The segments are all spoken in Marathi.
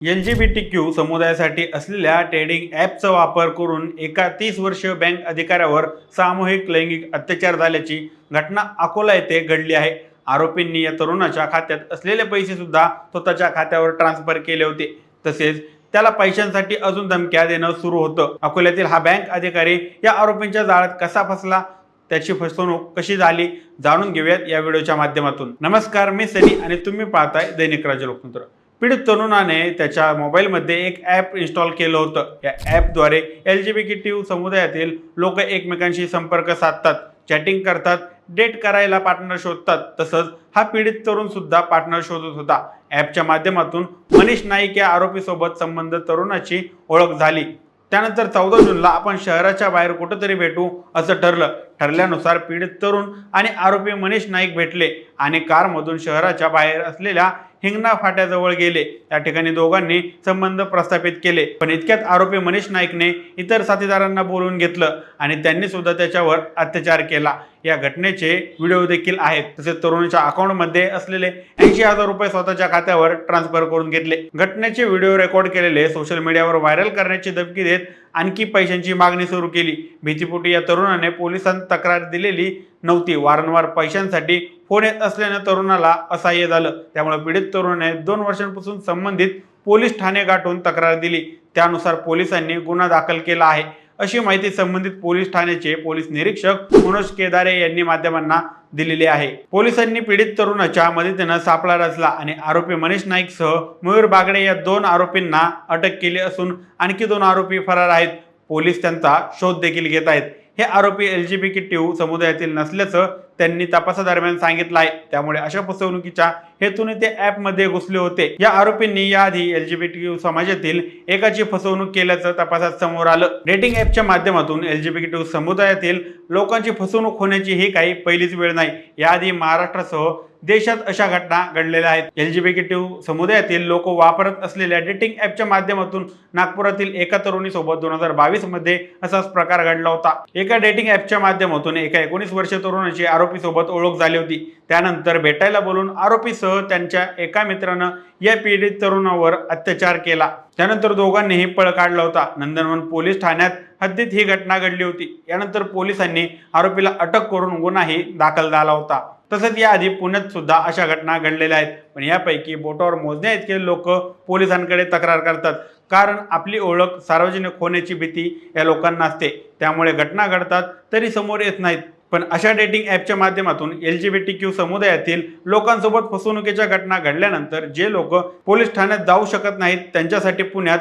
LGBTQ समुदायासाठी असलेल्या ट्रेडिंग ॲपचा वापर करून एका 30 वर्षीय बँक अधिकाऱ्यावर सामूहिक लैंगिक अत्याचार झाल्याची घटना अकोला येथे घडली आहे। आरोपींनी या तरुणाच्या खात्यात असलेले पैसे सुद्धा स्वतःच्या खात्यावर ट्रान्सफर केले होते। तसेच त्याला पैशांसाठी अजून धमक्या देणं सुरू होतं। अकोल्यातील हा बँक अधिकारी या आरोपींच्या जाळ्यात कसा फसला, त्याची फसवणूक कशी झाली, जाणून घेऊयात या व्हिडिओच्या माध्यमातून। नमस्कार, मी सनी आणि तुम्ही पाहताय दैनिक राज्य लोकतंत्र। पीडित तरुणाने त्याच्या मोबाईलमध्ये एक ॲप इन्स्टॉल केलं होतं। या ॲपद्वारे LGBTQ समुदायातील लोक एकमेकांशी संपर्क साधतात, चॅटिंग करतात, डेट करायला पार्टनर शोधतात। तसंच हा पीडित तरुण सुद्धा पार्टनर शोधत होता। ॲपच्या माध्यमातून मनीष नाईक या आरोपीसोबत संबंध तरुणाची ओळख झाली। त्यानंतर 14 जूनला आपण शहराच्या बाहेर कुठेतरी भेटू असं ठरलं। ठरल्यानुसार पीडित तरुण आणि आरोपी मनीष नाईक भेटले आणि कारमधून शहराच्या बाहेर असलेल्या हिंगणा फाट्याजवळ गेले। त्या ठिकाणी दोघांनी संबंध प्रस्थापित केले, पण इतक्यात आरोपी मनीष नाईकने इतर साथीदारांना बोलवून घेतलं आणि त्यांनी सुद्धा त्याच्यावर अत्याचार केला। या घटनेचे व्हिडिओ देखील आहेत। तसेच तरुणाच्या अकाउंटमध्ये असलेले 80,000 रुपये स्वतःच्या खात्यावर ट्रान्सफर करून घेतले। घटनेचे व्हिडिओ रेकॉर्ड केलेले सोशल मीडियावर व्हायरल करण्याची धमकी देत आणखी पैशांची मागणी सुरू केली। भीतीपोटी या तरुणाने पोलिसांत तक्रार दिलेली नव्हती। वारंवार पैशांसाठी फोन येत असल्याने तरुणाला असहाय्य झालं। त्यामुळे पीडित तरुणाने 2 वर्षांपासून संबंधित पोलीस ठाणे गाठून तक्रार दिली। त्यानुसार पोलिसांनी गुन्हा दाखल केला आहे, अशी माहिती संबंधित पोलीस ठाण्याचे पोलीस निरीक्षक मनोज केदारे यांनी माध्यमांना दिलेली आहे। पोलिसांनी पीडित तरुणाच्या मदतीने सापळा रचला आणि आरोपी मनीष नाईकसह मयूर बागडे या 2 आरोपींना अटक केली असून आणखी 2 आरोपी फरार आहेत। पोलीस त्यांचा शोध देखील घेत आहेत। हे आरोपी LGBTQ समुदायातील नसल्याचं त्यांनी तपासादरम्यान सांगितलं आहे। त्यामुळे अशा फसवणुकीच्या हेतूने ते ॲपमध्ये घुसले होते। या आरोपींनी याआधी LGBTQ समाजातील एकाची फसवणूक केल्याचं तपासात समोर आलं। डेटिंग ॲपच्या माध्यमातून LGBTQ समुदायातील लोकांची फसवणूक होण्याची ही काही पहिलीच वेळ नाही। याआधी महाराष्ट्रासह देशात अशा घटना घडलेल्या आहेत। LGBTQ समुदायातील लोक वापरत असलेल्या डेटिंग ॲपच्या माध्यमातून नागपुरातील एका तरुणीसोबत 2022 मध्ये असाच प्रकार घडला होता। एका डेटिंग ॲपच्या माध्यमातून एका 19 वर्षीय तरुणाची आरोपीसोबत ओळख झाली होती। त्यानंतर भेटायला बोलून आरोपीसह त्यांच्या एका मित्रानं या पीडित तरुणावर अत्याचार केला। त्यानंतर दोघांनीही पळ काढला होता। नंदनवन पोलीस ठाण्यात हद्दीत ही घटना घडली होती। यानंतर पोलिसांनी आरोपीला अटक करून गुन्हाही दाखल झाला होता। तसंच याआधी पुण्यात सुद्धा अशा घटना घडलेल्या आहेत, पण यापैकी बोटावर मोजण्या इतके लोक पोलिसांकडे तक्रार करतात, कारण आपली ओळख सार्वजनिक होण्याची भीती या लोकांना असते। त्यामुळे घटना घडतात तरी समोर येत नाहीत। पण अशा डेटिंग ॲपच्या माध्यमातून LGBTQ समुदायातील लोकांसोबत फसवणुकीच्या घटना घडल्यानंतर जे लोक पोलीस ठाण्यात जाऊ शकत नाहीत, त्यांच्यासाठी पुण्यात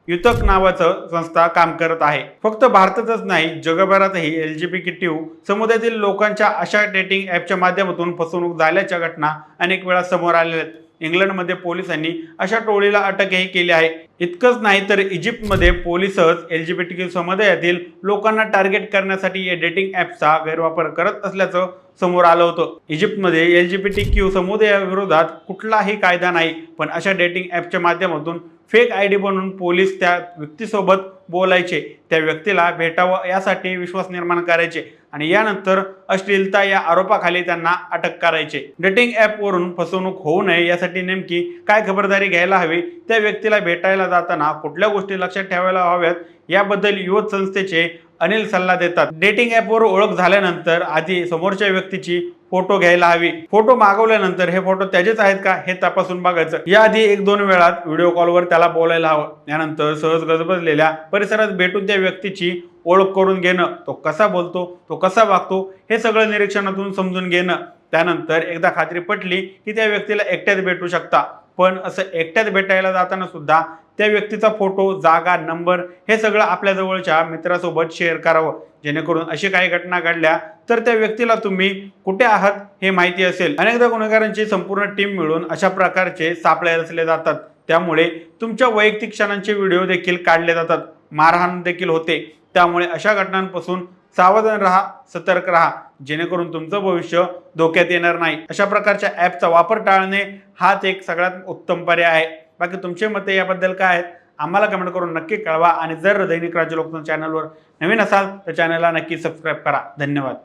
युतक नावाचं संस्था काम करत आहे। फक्त भारतातच नाही, जगभरातही LGBTQ समुदायातील लोकांच्या अशा डेटिंग ॲपच्या माध्यमातून फसवणूक झाल्याच्या घटना अनेक वेळा समोर आलेल्या आहेत। इंग्लंडमध्ये पोलिसांनी अशा टोळीला अटकही केली आहे। इतकंच नाही तर इजिप्तमध्ये पोलिसच LGBTQ समुदायातील लोकांना टार्गेट करण्यासाठी या डेटिंग ॲपचा गैरवापर करत असल्याचं समोर आलं होतं। इजिप्तमध्ये LGBTQ समुदायाविरोधात कुठलाही कायदा नाही, पण अशा डेटिंग ॲपच्या माध्यमातून फेक ID बनवून पोलीस त्या व्यक्तीसोबत बोलायचे, त्या व्यक्तीला भेटावं यासाठी विश्वास निर्माण करायचे आणि यानंतर अश्लीलता या आरोपाखाली त्यांना अटक करायचे। डेटिंग ॲपवरून फसवणूक होऊ नये यासाठी नेमकी काय खबरदारी घ्यायला हवी, त्या व्यक्तीला भेटायला जाताना कुठल्या गोष्टी लक्षात ठेवायला हव्यात, याबद्दल युवक संस्थेचे अनिल सल्ला देतात। डेटिंग ॲपवर ओळख झाल्यानंतर आधी समोरच्या व्यक्तीची फोटो घ्यायला हवी। फोटो मागवल्यानंतर हे फोटो त्याचेच आहेत का हे तपासून बघायचं। याआधी 1-2 वेळा व्हिडिओ कॉलवर त्याला बोलायला हवं। यानंतर सहज गजबजलेल्या परिसरात भेटून त्या व्यक्तीची ओळख करून घेणं, तो कसा बोलतो, तो कसा वागतो, हे सगळं निरीक्षणातून समजून घेणं। त्यानंतर एकदा खात्री पटली की त्या व्यक्तीला एकट्यात भेटू शकता, पण असं एकट्यात भेटायला जाताना सुद्धा त्या व्यक्तीचा फोटो, जागा, नंबर हे सगळं आपल्या जवळच्या मित्रासोबत शेअर करावं, जेणेकरून अशी काही घटना घडल्या तर त्या व्यक्तीला तुम्ही कुठे आहात हे माहिती असेल। अनेकदा गुन्हेगारांची संपूर्ण टीम मिळून अशा प्रकारचे सापळे रचले जातात। त्यामुळे तुमच्या वैयक्तिक क्षणांचे व्हिडिओ देखील काढले जातात, मारहाण देखील होते। त्यामुळे अशा घटनांपासून सावधान राहा, सतर्क राहा, जेणेकरून तुमचं भविष्य धोक्यात येणार नाही। अशा प्रकारच्या ॲपचा वापर टाळणे हाच एक सगळ्यात उत्तम पर्याय आहे। बाकी तुमचे मते याबद्दल काय आहेत आम्हाला कमेंट करून नक्की कळवा आणि जर दैनिक राज्य लोकतंत्र चॅनलवर नवीन असाल तर चॅनलला नक्की सबस्क्राईब करा। धन्यवाद।